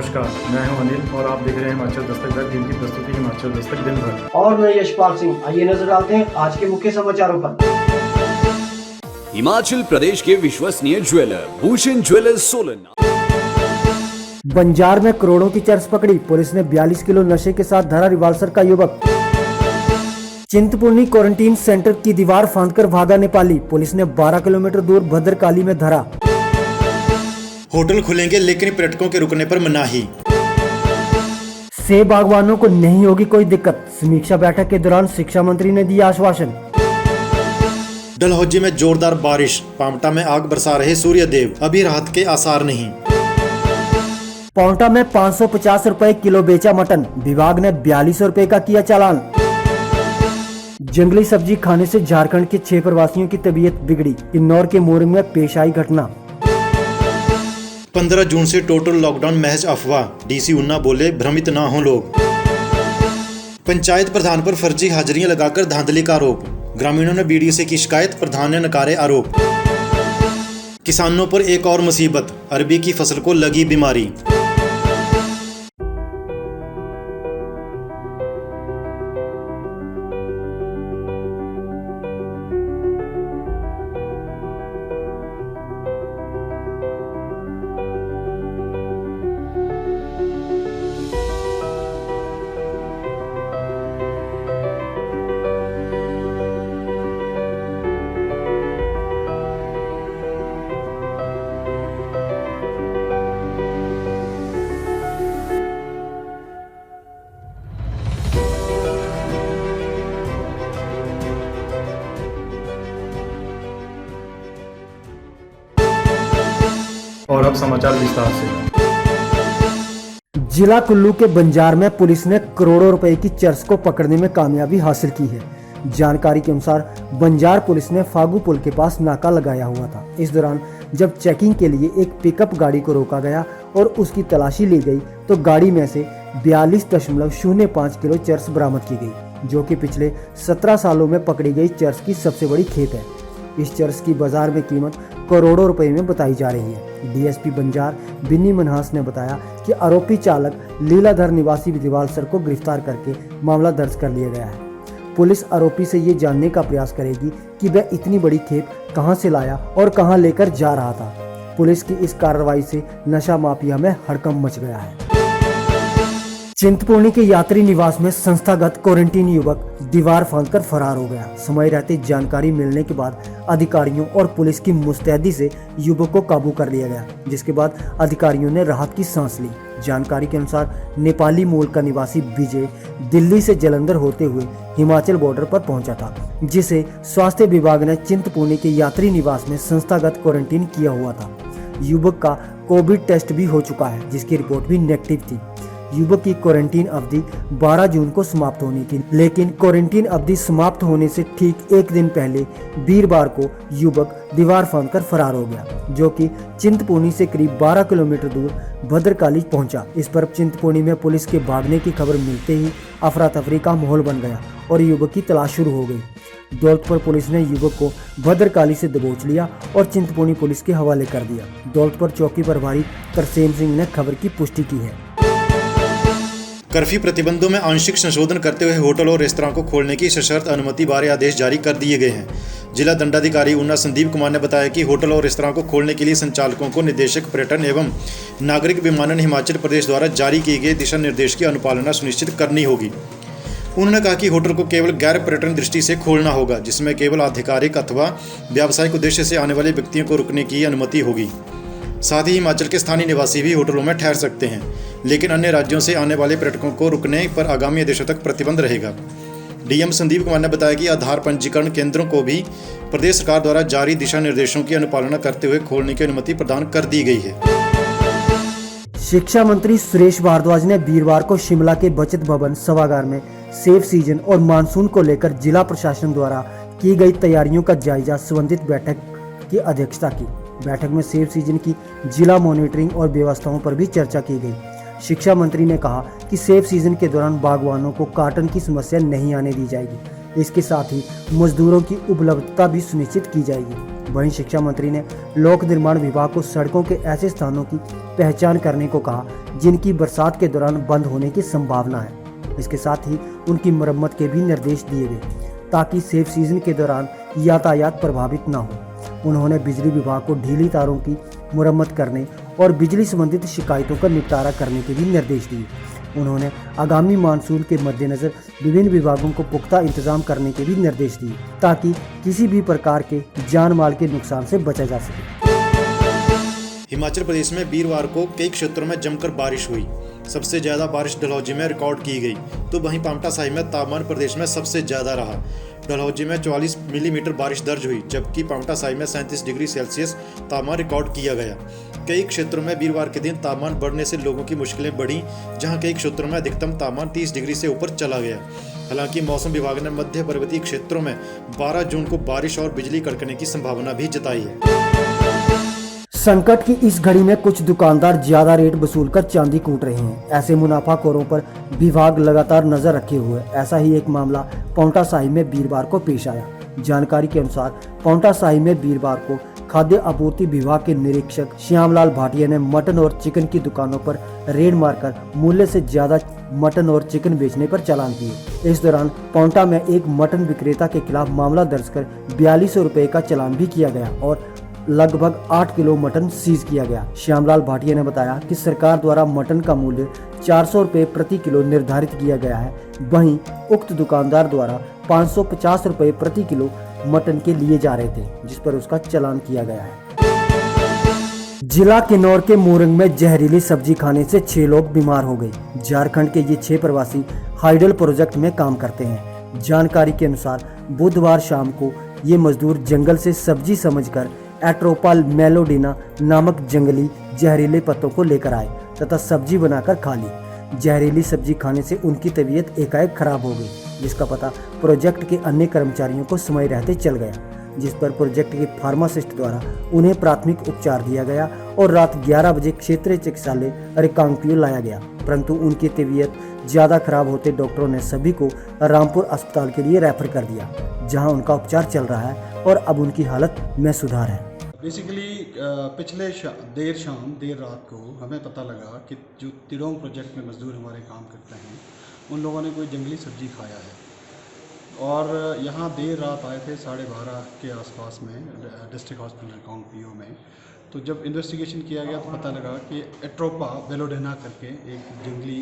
नमस्कार, मैं हूं अनिल और आप देख रहे हैं हिमाचल दस्तक वेब टीम की प्रस्तुति हिमाचल दस्तक दिन भर। और मैं यशपाल सिंह। आइए नजर डालते हैं आज के मुख्य समाचारों पर। हिमाचल प्रदेश के विश्वसनीय ज्वेलर भूषण ज्वेलर्स सोलन। बंजार में करोड़ों की चर्स पकड़ी, पुलिस ने 42 किलो नशे के साथ धरा रिवाल्सर का युवक। चिंतपूर्णी क्वारंटीन सेंटर की दीवार फांदकर भागा नेपाली, पुलिस ने 12 किलोमीटर दूर भद्रकाली में धरा। होटल खुलेंगे लेकिन पर्यटकों के रुकने पर मनाही। सेब बागवानों को नहीं होगी कोई दिक्कत, समीक्षा बैठक के दौरान शिक्षा मंत्री ने दिया आश्वासन। डलहौजी में जोरदार बारिश, पांवटा में आग बरसा रहे सूर्यदेव, अभी राहत के आसार नहीं। पांवटा में 550 रुपए किलो बेचा मटन, विभाग ने 4200 रुपए का किया चालान। जंगली सब्जी खाने से झारखंड के 6 प्रवासियों की तबीयत बिगड़ी, किन्नौर के मोरंग में पेश आई घटना। 15 जून से टोटल लॉकडाउन महज अफवाह, डीसी ऊना बोले भ्रमित ना हो लोग। पंचायत प्रधान पर फर्जी हाजिरियां लगाकर धांधली का आरोप, ग्रामीणों ने बीडीओ से की शिकायत, प्रधान ने नकारे आरोप। किसानों पर एक और मुसीबत, अरबी की फसल को लगी बीमारी। और अब समाचार विस्तार से। जिला कुल्लू के बंजार में पुलिस ने करोड़ों रुपए की चर्स को पकड़ने में कामयाबी हासिल की है। जानकारी के अनुसार बंजार पुलिस ने फागू पुल के पास नाका लगाया हुआ था। इस दौरान जब चेकिंग के लिए एक पिकअप गाड़ी को रोका गया और उसकी तलाशी ली गई तो गाड़ी में से 42.05 किलो चर्स बरामद की गई, जो कि पिछले 17 सालों में पकड़ी गई चर्स की सबसे बड़ी खेप है। इस चर्स की बाजार में कीमत करोड़ों रुपए में बताई जा रही है। डीएसपी बंजार बिन्नी मनहास ने बताया कि आरोपी चालक लीलाधर निवासी रिवाल्सर को गिरफ्तार करके मामला दर्ज कर लिया गया है। पुलिस आरोपी से ये जानने का प्रयास करेगी कि वह इतनी बड़ी खेप कहां से लाया और कहां लेकर जा रहा था। पुलिस की इस कार्रवाई से नशा माफिया में हड़कंप मच गया है। चिंतपूर्णी के यात्री निवास में संस्थागत क्वारंटीन युवक दीवार फांदकर फरार हो गया। समय रहते जानकारी मिलने के बाद अधिकारियों और पुलिस की मुस्तैदी से युवक को काबू कर लिया गया, जिसके बाद अधिकारियों ने राहत की सांस ली। जानकारी के अनुसार नेपाली मूल का निवासी विजय दिल्ली से जालंधर होते हुए हिमाचल बॉर्डर पर पहुंचा था, जिसे स्वास्थ्य विभाग ने चिंतपूर्णी के यात्री निवास में संस्थागत क्वारंटीन किया हुआ था। युवक का कोविड टेस्ट भी हो चुका है, जिसकी रिपोर्ट भी नेगेटिव थी। युवक की क्वारंटीन अवधि 12 जून को समाप्त होनी थी, लेकिन क्वारंटीन अवधि समाप्त होने से ठीक एक दिन पहले वीरवार को युवक दीवार फांदकर फरार हो गया, जो कि चिंतपूर्णी से करीब 12 किलोमीटर दूर भद्रकाली पहुंचा। इस पर चिंतपूर्णी में पुलिस के भागने की खबर मिलते ही अफरा तफरी का माहौल बन गया और युवक की तलाश शुरू हो गई। दौलतपुर पुलिस ने युवक को भद्रकाली से दबोच लिया और चिंतपूर्णी पुलिस के हवाले कर दिया। दौलतपुर चौकी प्रभारी तरसेम सिंह ने खबर की पुष्टि की है। कर्फ्यू प्रतिबंधों में आंशिक संशोधन करते हुए होटल और रेस्तरां को खोलने की सशर्त अनुमति बारे आदेश जारी कर दिए गए हैं। जिला दंडाधिकारी ऊना संदीप कुमार ने बताया कि होटल और रेस्तरां को खोलने के लिए संचालकों को निदेशक पर्यटन एवं नागरिक विमानन हिमाचल प्रदेश द्वारा जारी किए गए दिशा निर्देश की अनुपालना सुनिश्चित करनी होगी। उन्होंने कहा कि होटल को केवल गैर पर्यटन दृष्टि से खोलना होगा, जिसमें केवल आधिकारिक अथवा व्यावसायिक उद्देश्य से आने वाले व्यक्तियों को रुकने की अनुमति होगी। साथ ही हिमाचल के स्थानीय निवासी भी होटलों में ठहर सकते हैं, लेकिन अन्य राज्यों से आने वाले पर्यटकों को रुकने पर आगामी आदेशों तक प्रतिबंध रहेगा। डीएम संदीप कुमार ने बताया कि आधार पंजीकरण केंद्रों को भी प्रदेश सरकार द्वारा जारी दिशा निर्देशों की अनुपालना करते हुए खोलने की अनुमति प्रदान कर दी गई है। शिक्षा मंत्री सुरेश भारद्वाज ने वीरवार को शिमला के बचत भवन सभागार में सेब सीजन और मानसून को लेकर जिला प्रशासन द्वारा की गई तैयारियों का जायजा संबंधित बैठक की अध्यक्षता की। बैठक में सेब सीजन की जिला मॉनिटरिंग और व्यवस्थाओं पर भी चर्चा की गई। शिक्षा मंत्री ने कहा कि सेब सीजन के दौरान बागवानों को कार्टन की समस्या नहीं आने दी जाएगी। इसके साथ ही मजदूरों की उपलब्धता भी सुनिश्चित की जाएगी। वहीं शिक्षा मंत्री ने लोक निर्माण विभाग को सड़कों के ऐसे स्थानों की पहचान करने को कहा जिनकी बरसात के दौरान बंद होने की संभावना है। इसके साथ ही उनकी मरम्मत के भी निर्देश दिए गए ताकि सेफ सीजन के दौरान यातायात प्रभावित न हो। उन्होंने बिजली विभाग को ढीली तारों की मुरम्मत करने और बिजली संबंधित शिकायतों का निपटारा करने के भी निर्देश दिए। उन्होंने आगामी मानसून के मद्देनजर विभिन्न विभागों को पुख्ता इंतजाम करने के भी निर्देश दिए ताकि किसी भी प्रकार के जान माल के नुकसान से बचा जा सके। हिमाचल प्रदेश में वीरवार को कई क्षेत्रों में जमकर बारिश हुई। सबसे ज़्यादा बारिश डलहौजी में रिकॉर्ड की गई, तो वहीं पांवटा साहिब में तापमान प्रदेश में सबसे ज़्यादा रहा। डलहौजी में 44 मिलीमीटर बारिश दर्ज हुई, जबकि पांवटा साहिब में 37 डिग्री सेल्सियस तापमान रिकॉर्ड किया गया। कई क्षेत्रों में वीरवार के दिन तापमान बढ़ने से लोगों की मुश्किलें बढ़ी, जहां कई क्षेत्रों में अधिकतम तापमान 30 डिग्री से ऊपर चला गया। हालांकि मौसम विभाग ने मध्य पर्वतीय क्षेत्रों में 12 जून को बारिश और बिजली कड़कने की संभावना भी जताई है। संकट की इस घड़ी में कुछ दुकानदार ज्यादा रेट वसूलकर चांदी कूट रहे हैं। ऐसे मुनाफाखोरों पर विभाग लगातार नजर रखे हुए। ऐसा ही एक मामला पांवटा साहिब में वीरवार को पेश आया। जानकारी के अनुसार पांवटा साहिब में वीरवार को खाद्य आपूर्ति विभाग के निरीक्षक श्यामलाल भाटिया ने मटन और चिकन की दुकानों पर रेड मारकर मूल्य से ज्यादा मटन और चिकन बेचने पर चालान किए। इस दौरान पांवटा में एक मटन विक्रेता के खिलाफ मामला दर्ज कर 4200 रुपए का चालान भी किया गया और लगभग 8 किलो मटन सीज किया गया। श्यामलाल भाटिया ने बताया कि सरकार द्वारा मटन का मूल्य 400 रुपए प्रति किलो निर्धारित किया गया है। वहीं उक्त दुकानदार द्वारा 550 रुपए प्रति किलो मटन के लिए जा रहे थे, जिस पर उसका चालान किया गया है। जिला किन्नौर के मोरंग में जहरीली सब्जी खाने से 6 लोग बीमार हो गए। झारखंड के ये 6 प्रवासी हाइडल प्रोजेक्ट में काम करते हैं। जानकारी के अनुसार बुधवार शाम को ये मजदूर जंगल से सब्जी समझकर एट्रोपाल मेलोडिना नामक जंगली जहरीले पत्तों को लेकर आए तथा सब्जी बनाकर खा ली। जहरीली सब्जी खाने से उनकी तबीयत एकाएक खराब हो गई, जिसका पता प्रोजेक्ट के अन्य कर्मचारियों को समय रहते चल गया, जिस पर प्रोजेक्ट के फार्मासिस्ट द्वारा उन्हें प्राथमिक उपचार दिया गया और रात 11 बजे क्षेत्रीय चिकित्सालय रिकांगपिओ लाया गया। परंतु उनकी तबीयत ज़्यादा खराब होते डॉक्टरों ने सभी को रामपुर अस्पताल के लिए रेफर कर दिया, जहां उनका उपचार चल रहा है और अब उनकी हालत में सुधार है। बेसिकली पिछले देर रात को हमें पता लगा कि जो तिरोंग प्रोजेक्ट में मजदूर हमारे काम करते हैं, उन लोगों ने कोई जंगली सब्जी खाया है और यहाँ देर रात आए थे 12:30 के आसपास में डिस्ट्रिक्ट हॉस्पिटल रिकांगपिओ में। तो जब इन्वेस्टिगेशन किया गया तो पता लगा कि एट्रोपा वेलोडेना करके एक जंगली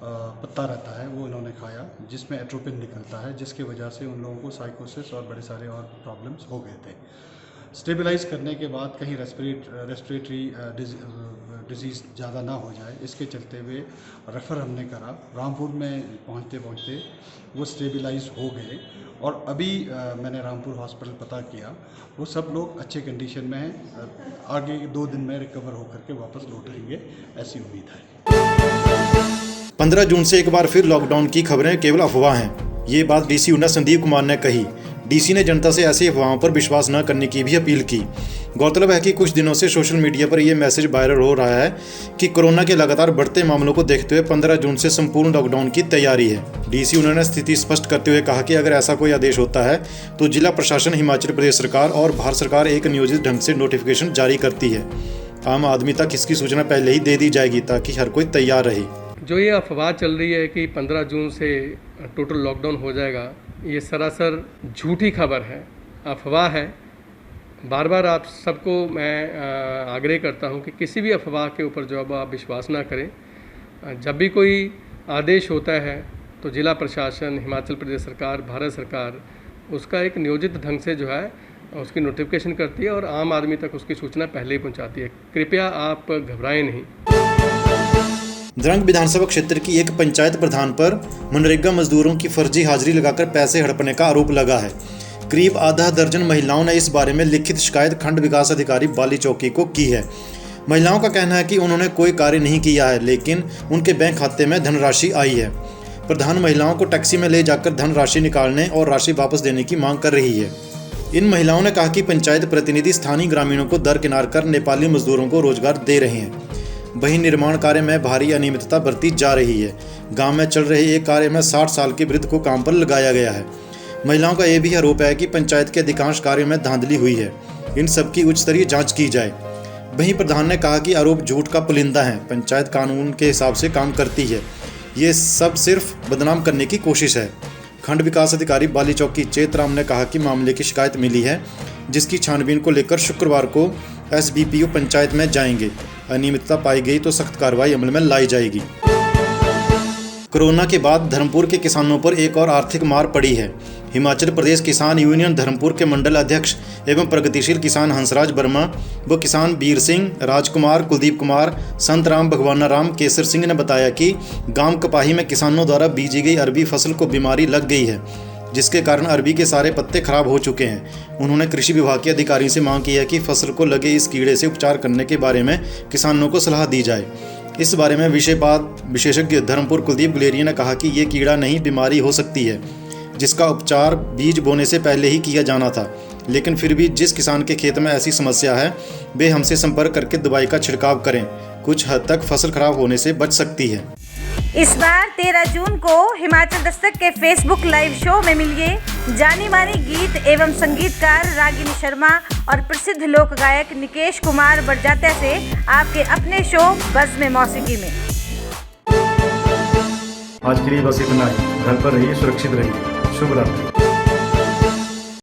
पत्ता रहता है, वो उन्होंने खाया, जिसमें एट्रोपिन निकलता है, जिसकी वजह से उन लोगों को साइकोसिस और बड़े सारे और प्रॉब्लम्स हो गए थे। स्टेबलाइज करने के बाद कहीं रेस्पिरेटरी डिजीज़ ज़्यादा ना हो जाए, इसके चलते हुए रेफ़र हमने करा। रामपुर में पहुंचते वो स्टेबलाइज हो गए और अभी मैंने रामपुर हॉस्पिटल पता किया, वो सब लोग अच्छे कंडीशन में हैं। आगे 2 दिन में रिकवर होकर के वापस लौट आएंगे, ऐसी उम्मीद है। 15 जून से एक बार फिर लॉकडाउन की खबरें केवल अफवाह हैं, ये बात डीसी ऊना संदीप कुमार ने कही। डीसी ने जनता से ऐसी अफवाहों पर विश्वास न करने की भी अपील की। गौरतलब है कि कुछ दिनों से सोशल मीडिया पर यह मैसेज वायरल हो रहा है कि कोरोना के लगातार बढ़ते मामलों को देखते हुए 15 जून से संपूर्ण लॉकडाउन की तैयारी है। डीसी उन्होंने स्थिति स्पष्ट करते हुए कहा कि अगर ऐसा कोई आदेश होता है तो जिला प्रशासन, हिमाचल प्रदेश सरकार और भारत सरकार एक नियोजित ढंग से नोटिफिकेशन जारी करती है। आम आदमी तक इसकी सूचना पहले ही दे दी जाएगी ताकि हर कोई तैयार रहे। जो ये अफवाह चल रही है कि 15 जून से टोटल लॉकडाउन हो जाएगा, ये सरासर झूठी खबर है, अफवाह है। बार बार आप सबको मैं आग्रह करता हूं कि किसी भी अफवाह के ऊपर जो आप विश्वास ना करें। जब भी कोई आदेश होता है तो जिला प्रशासन, हिमाचल प्रदेश सरकार, भारत सरकार उसका एक नियोजित ढंग से जो है उसकी नोटिफिकेशन करती है और आम आदमी तक उसकी सूचना पहले ही पहुंचाती है। कृपया आप घबराएं नहीं। द्रंग विधानसभा क्षेत्र की एक पंचायत प्रधान पर मनरेगा मजदूरों की फर्जी हाजिरी लगाकर पैसे हड़पने का आरोप लगा है। करीब आधा दर्जन महिलाओं ने इस बारे में लिखित शिकायत खंड विकास अधिकारी बाली चौकी को की है। महिलाओं का कहना है कि उन्होंने कोई कार्य नहीं किया है, लेकिन उनके बैंक खाते में धनराशि आई है। प्रधान महिलाओं को टैक्सी में ले जाकर धनराशि निकालने और राशि वापस देने की मांग कर रही है। इन महिलाओं ने कहा कि पंचायत प्रतिनिधि स्थानीय ग्रामीणों को दरकिनार कर नेपाली मजदूरों को रोजगार दे रहे हैं। वहीं निर्माण कार्य में भारी अनियमितता बरती जा रही है। गांव में चल रहे एक कार्य में 60 साल के वृद्ध को काम पर लगाया गया है। महिलाओं का यह भी आरोप है कि पंचायत के अधिकांश कार्यों में धांधली हुई है। इन सब की उच्च स्तरीय जांच की जाए। वहीं प्रधान ने कहा कि आरोप झूठ का पुलिंदा है। पंचायत कानून के हिसाब से काम करती है। ये सब सिर्फ बदनाम करने की कोशिश है। खंड विकास अधिकारी बाली चौकी चेतराम ने कहा कि मामले की शिकायत मिली है, जिसकी छानबीन को लेकर शुक्रवार को SBPO पंचायत में जाएंगे। अनियमितता पाई गई तो सख्त कार्रवाई अमल में लाई जाएगी। कोरोना के बाद धर्मपुर के किसानों पर एक और आर्थिक मार पड़ी है। हिमाचल प्रदेश किसान यूनियन धर्मपुर के मंडल अध्यक्ष एवं प्रगतिशील किसान हंसराज वर्मा व किसान बीर सिंह, राजकुमार, कुलदीप कुमार, संत राम, भगवाना राम, केसर सिंह ने बताया कि गांव कपाही में किसानों द्वारा बीजी गई अरबी फसल को बीमारी लग गई है, जिसके कारण अरबी के सारे पत्ते खराब हो चुके हैं। उन्होंने कृषि विभाग के अधिकारियों से मांग की है कि फसल को लगे इस कीड़े से उपचार करने के बारे में किसानों को सलाह दी जाए। इस बारे में विषयपात विशेषज्ञ धर्मपुर कुलदीप गुलेरिया ने कहा कि ये कीड़ा नहीं बीमारी हो सकती है, जिसका उपचार बीज बोने से पहले ही किया जाना था। लेकिन फिर भी जिस किसान के खेत में ऐसी समस्या है, वे हमसे संपर्क करके दवाई का छिड़काव करें। कुछ हद तक फसल खराब होने से बच सकती है। इस बार 13 जून को हिमाचल दस्तक के फेसबुक लाइव शो में मिलिए जानी मानी गीत एवं संगीतकार रागिनी शर्मा और प्रसिद्ध लोक गायक निकेश कुमार बड़जात्या से आपके अपने शो बज़्म मौसीकी में। आज के लिए बस इतना ही। घर पर रहिए, सुरक्षित रहिए। शुभ रात्रि।